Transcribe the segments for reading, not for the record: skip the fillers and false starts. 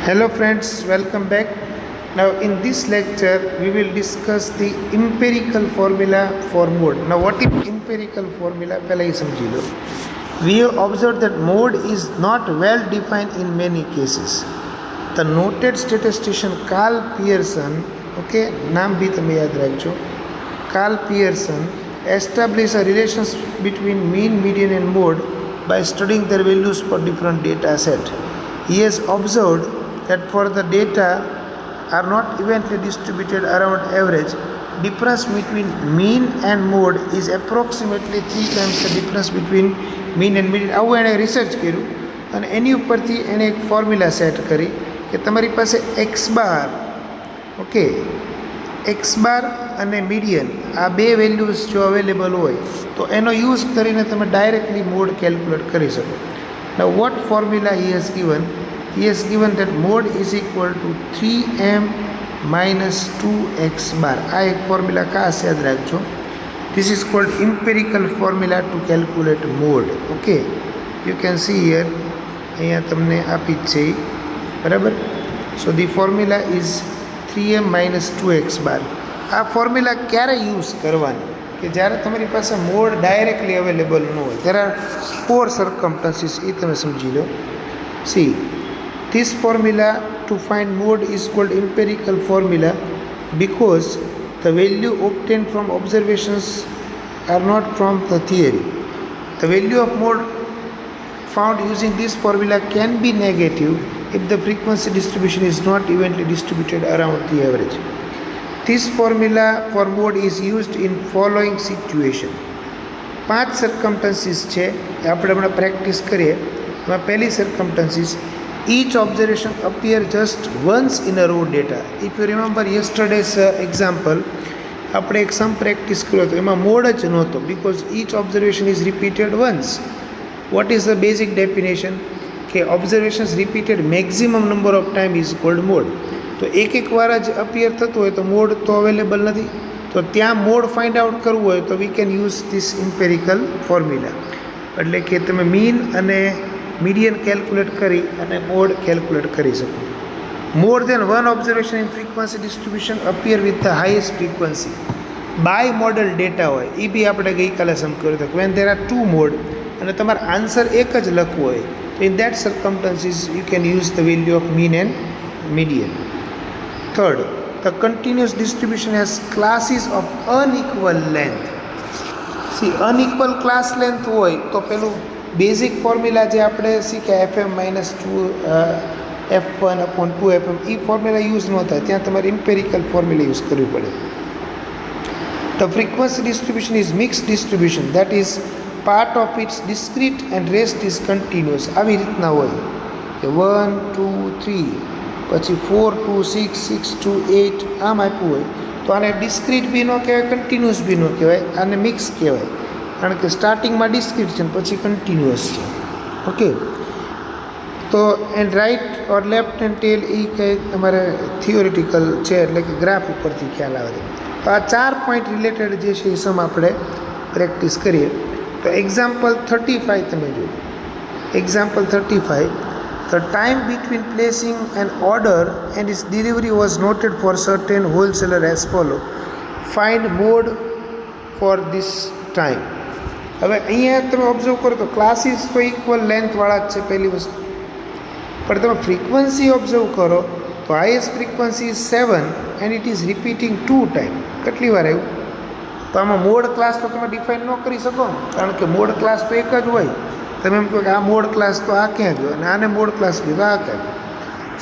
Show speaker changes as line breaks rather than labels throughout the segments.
Hello friends, welcome back. Now in this lecture we will discuss the empirical formula for mode. Now what is empirical formula? પહેલા એ સમજી લો. We have observed that mode is not well defined in many cases. The noted statistician Carl Pearson, okay, નામ બી તમે યાદ રાખજો. Carl Pearson established a relationship between mean, median and mode by studying their values for different data set. He has observed that for the data are not evenly distributed around average, difference between mean and mode is approximately 3 times the difference between mean and median. આવું એણે research કર્યું અને એની ઉપરથી એણે એક formula set કરી કે તમારી પાસે x bar, okay, x bar અને મીડિયન આ બે વેલ્યુઝ જો અવેલેબલ હોય તો એનો યુઝ કરીને તમે ડાયરેક્ટલી મોડ કેલ્ક્યુલેટ કરી શકો. Now what formula he has given? He has given that mode is equal to 3m minus 2x bar. આ એક ફોર્મ્યુલા ખાસ યાદ રાખજો. This is called empirical formula to calculate mode. Okay, you can see here અહીંયા તમને આપી જ છે બરાબર. So the formula is 3m minus 2x bar. આ ફોર્મ્યુલા ક્યારે યુઝ કરવાની કે જ્યારે તમારી પાસે મોડ ડાયરેક્ટલી અવેલેબલ ન હોય. There are 4 circumstances, એ તમે સમજી લો. See, this formula to find mode is called empirical formula because the value obtained from observations are not from the theory. The value of mode found using this formula can be negative if the frequency distribution is not evenly distributed around the average. This formula for mode is used in following situation. 5 circumstances છે આપણે હમણાં practice કરીએ. એમાં પહેલી circumstances, each observation appear just once in a raw data. If you remember yesterday's example, આપણે એક સમ practice કર્યો હતો એમાં મોડ જ નહોતો because each observation is repeated once. What is the basic definition? કે observations repeated maximum number of time is called mode. તો એક વાર જ અપિયર થતું હોય તો મોડ તો અવેલેબલ નથી. તો ત્યાં મોડ ફાઇન્ડ આઉટ કરવું હોય તો we can use this empirical formula. એટલે કે તમે મીન અને મીડિયન કેલ્ક્યુલેટ કરી અને મોડ કેલ્ક્યુલેટ કરી શકો. More than one observation in frequency distribution appear with the highest frequency. Bimodal data હોય એ બી આપણે ગઈકાલે સમ કર્યું હતું. વેન દેર આર 2 મોડ અને તમારે આન્સર એક જ લખવું હોય તો in that circumstances you can use the value of mean and median. Third, the continuous distribution has classes of unequal length. See, unequal class length હોય તો પેલું બેઝિક ફોર્મ્યુલા જે આપણે શીખ્યા fm minus 2 f1 upon 2fm એ formula use ન થાય. ત્યાં તમારે ઇમ્પેરિકલ ફોર્મ્યુલા યુઝ કરવી પડે. The frequency distribution is mixed distribution, that is part of its discrete and rest is continuous. આવી રીતના હોય કે 1 2 3 પછી 4 2 6 6 2 8 આમ આપ્યું હોય તો આને ડિસ્ક્રીટ બી ન કહેવાય, કન્ટિન્યુઅસ બી ન કહેવાય, આને મિક્સ કહેવાય. કારણ કે સ્ટાર્ટિંગમાં ડિસ્ક્રીટ છે પછી કન્ટિન્યુઅસ છે. ઓકે, તો and right or left hand tail એ કંઈ તમારે થિયોરિટિકલ છે એટલે કે ગ્રાફ ઉપરથી ખ્યાલ આવે. તો આ 4 પોઈન્ટ રિલેટેડ જે છે એ સમ આપણે પ્રેક્ટિસ કરીએ. તો એક્ઝામ્પલ 35 તમે જુઓ. Example 35, the time between placing an order and its delivery was noted for certain wholesaler as follow. Find mode for this time. હવે અહીંયા તમે ઓબ્ઝર્વ કરો તો ક્લાસીસ તો ઇક્વલ લેન્થવાળા જ છે પહેલી વસ્તુ. પણ તમે ફ્રીક્વન્સી ઓબ્ઝર્વ કરો તો highest frequency is 7 and it is repeating 2 time. કેટલી વાર આવ્યું? તો આમાં મોડ ક્લાસ તો તમે ડિફાઇન ન કરી શકો ને, કારણ કે મોડ ક્લાસ તો એક જ હોય. તમે એમ કહો કે આ મોડ ક્લાસ તો આ ક્યાં ગયો અને આને મોડ ક્લાસ ગયો તો આ ક્યાં ગયો.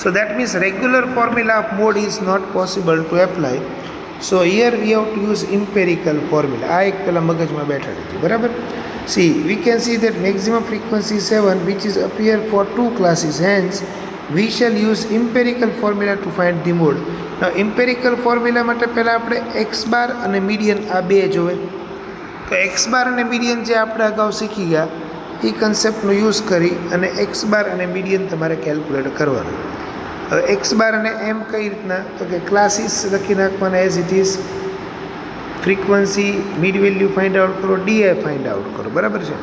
So that means regular formula of mode is not possible to apply. So here we have to use empirical formula. આ એક પહેલાં મગજમાં બેઠેલી હતી બરાબર. See we can see that maximum frequency 7 which is appear for 2 classes. Hence we shall use empirical formula to find the mode. Empirical formula માટે પહેલાં આપણે એક્સ બાર અને મીડિયન આ બે જોવે. તો એક્સ બાર અને મીડિયન જે આપણે અગાઉ શીખી ગયા એ કન્સેપ્ટનો યુઝ કરી અને એક્સ બાર અને મીડિયન તમારે કેલ્ક્યુલેટ કરવાનું. હવે એક્સ બાર અને એમ કઈ રીતના તો કે ક્લાસીસ લખી નાખવાના as it is. Frequency mid value find out કરો, ડીઆઈ ફાઇન્ડ આઉટ કરો બરાબર છે.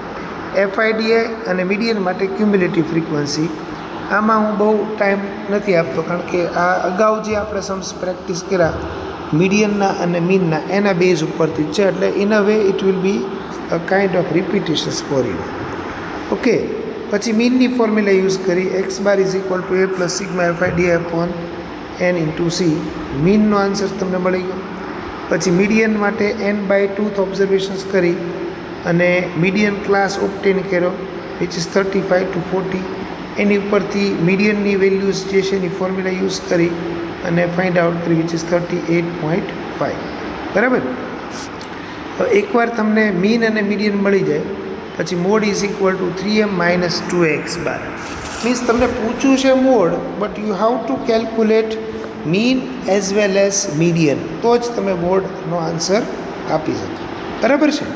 એફઆઈડીઆઈ અને મીડિયન માટે ક્યુમ્યુલેટિવ ફ્રીક્વન્સી આમાં હું બહુ ટાઈમ નથી આપતો, કારણ કે આ અગાઉ જે આપણે સમ્સ પ્રેક્ટિસ કર્યા મીડિયનના અને મીનના એના બેઝ ઉપરથી જ છે, એટલે in a way it will be a kind of repetitions for you. Okay, પછી મીનની ફોર્મ્યુલા યુઝ કરી x bar is equal to A plus sigma f i d upon n into c. મીનનો answer તમને મળી ગયો. પછી median માટે n/2 observations કરી અને મીડિયન ક્લાસ ઓપ્ટેન કર્યો વિચ ઇઝ 35 to 40. એની ઉપરથી મીડિયનની વેલ્યુઝ જે છે એની ફોર્મ્યુલા યુઝ કરી અને ફાઇન્ડ આઉટ કરી વિચ ઇઝ 38.5. બરાબર. એકવાર તમને મીન અને મીડિયન મળી જાય પછી mode is equal to 3m minus 2x bar. Means તમને પૂછ્યું છે mode, but you have to calculate mean as well as median, તો જ તમે મોડનો આન્સર આપી શકો. બરાબર છે.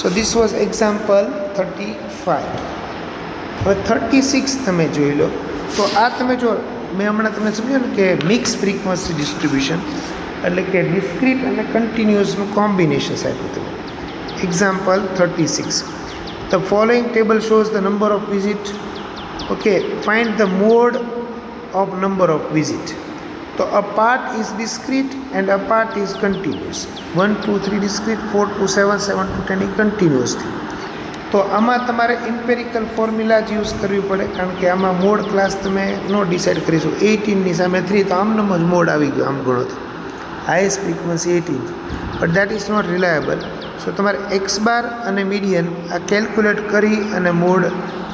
So this was example 35. હવે 36 તમે જોઈ લો. તો આ તમે જો મેં હમણાં તમને સમજ્યું ને કે મિક્સ ફ્રીક્વન્સી ડિસ્ટ્રીબ્યુશન એટલે કે ડિસ્ક્રીટ અને કન્ટિન્યુઅસનું કોમ્બિનેશન આપ્યું તમે. Example 36. The following table shows the number of visit. Okay, find the mode of number of visit. તો a part is discrete and a part is continuous. 1 2 3 discrete, 4 to 7 7 to 10 એ continuously. તો આમાં તમારે ઇમ્પેરિકલ formula જ use કરવી પડે, કારણ કે આમાં મોડ ક્લાસ તમે નો ડિસાઇડ કરીશું. 18ની સામે 3 તો આમનો જ મોડ આવી ગયો આમ ગણો તો. Highest frequency 18, but that is not reliable. So તમારે એક્સ બાર અને મીડિયન આ કેલ્ક્યુલેટ કરી અને મોડ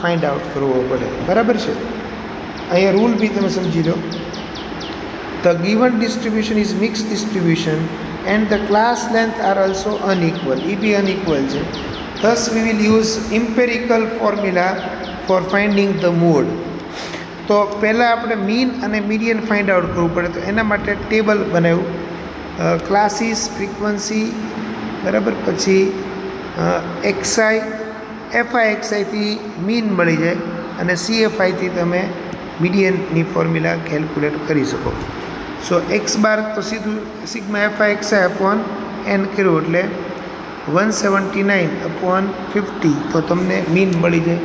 ફાઇન્ડ આઉટ કરવો પડે. બરાબર છે. અહીંયા રૂલ બી તમે સમજી લો. The given distribution is mix distribution and the class length are also unequal. એ બી અનઇક્વલ છે. Thus we will use empirical formula for finding the mode. તો પહેલાં આપણે મીન અને મીડિયન ફાઇન્ડ આઉટ કરવું પડે, તો એના માટે ટેબલ બનાવ્યું. ક્લાસીસ, ફ્રીક્વન્સી, બરાબર, પછી એક્સઆઈ, એફઆઈ એક્સઆઈથી મીન મળી જાય અને સીએફઆઈથી તમે મીડિયનની ફોર્મ્યુલા કેલ્ક્યુલેટ કરી શકો. સો એક્સ બાર તો સીધું sigma FI XI upon N કર્યું એટલે 179/50, તો તમને મીન મળી જાય.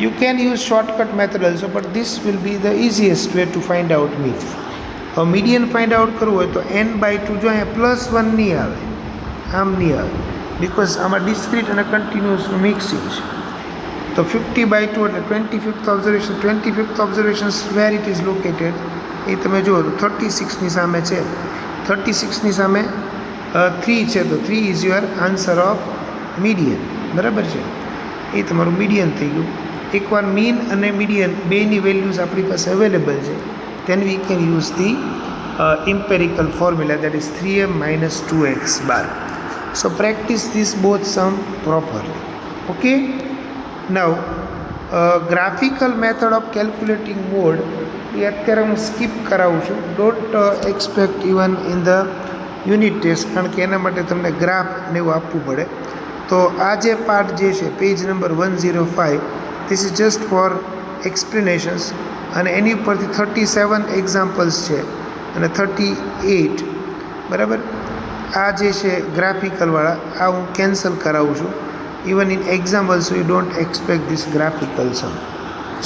You can use shortcut method also, but this will be the easiest way to find out mean. હવે મીડિયન ફાઇન્ડ આઉટ કરવું હોય તો n/2, જો અહીંયા +1 નહીં આવે, આમ નહીં આવે, બિકોઝ આમાં ડિસ્ક્રીટ અને કન્ટિન્યુઅસનું મિક્સિંગ છે. તો 50/2 એટલે 25th observation. 25th observations where it is located એ તમે જુઓ તો 36ની સામે છે. 36ની સામે 3 છે, તો 3 is your answer of median. બરાબર છે. એ તમારું મીડિયન થઈ ગયું. એકવાર મીન અને મીડિયન બેની વેલ્યુઝ આપણી પાસે અવેલેબલ છે, then we can use the empirical formula, that is 3m minus 2x bar. So practice this both sum properly. Okay. Now graphical method of calculating mode એ અત્યારે હું સ્કીપ કરાવું છું. Don't expect even in the unit test, કારણ કે એના માટે તમને graph ને એવું આપવું પડે. તો આ જે પાર્ટ જે છે page number 105, this is just for explanations, અને એની ઉપરથી 37 એક્ઝામ્પલ્સ છે અને 38. બરાબર. આ જે છે ગ્રાફિકલવાળા આ હું કેન્સલ કરાવું છું. Even in exam also you don't expect this graphical sum.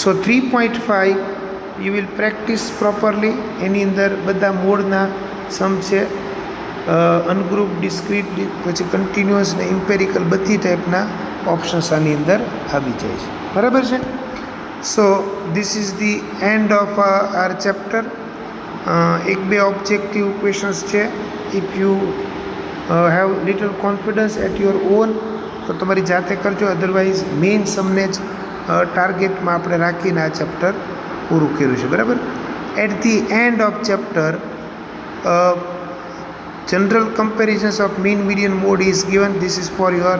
So 3.5 you will practice properly. એની અંદર બધા મોડના સમ છે, અનગ્રુપ, ડિસ્ક્રીટ, પછી કન્ટિન્યુઅસ ને ઇમ્પેરિકલ બધી ટાઈપના ઓપ્શન્સ આની અંદર આવી જાય છે. બરાબર છે. So this is the end of our chapter. 1-2 objective questions છે. If you have little confidence at your own તો તમારી જાતે કરજો, અધરવાઇઝ મેઇન સમને જ ટાર્ગેટમાં આપણે રાખીને આ ચેપ્ટર પૂરું કર્યું છે. બરાબર. At the end of chapter general comparisons of mean median mode is given. This is for your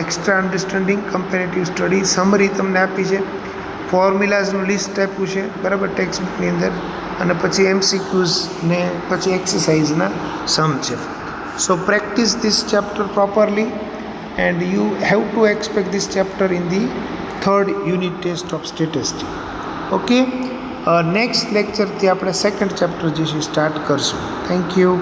extra understanding, comparative study. Summary તમને આપી છે, ફોર્મ્યુલાઝનું લિસ્ટ આપ્યું છે. બરાબર. ટેક્સ્ટ બુકની અંદર, અને પછી MCQs ને પછી એક્સરસાઇઝના સમ છે. So practice this chapter properly and you have to expect this chapter in the 3rd unit test of statistics. Okay. Next લેક્ચરથી આપણે 2nd ચેપ્ટર જે છે સ્ટાર્ટ કરશું. Thank you.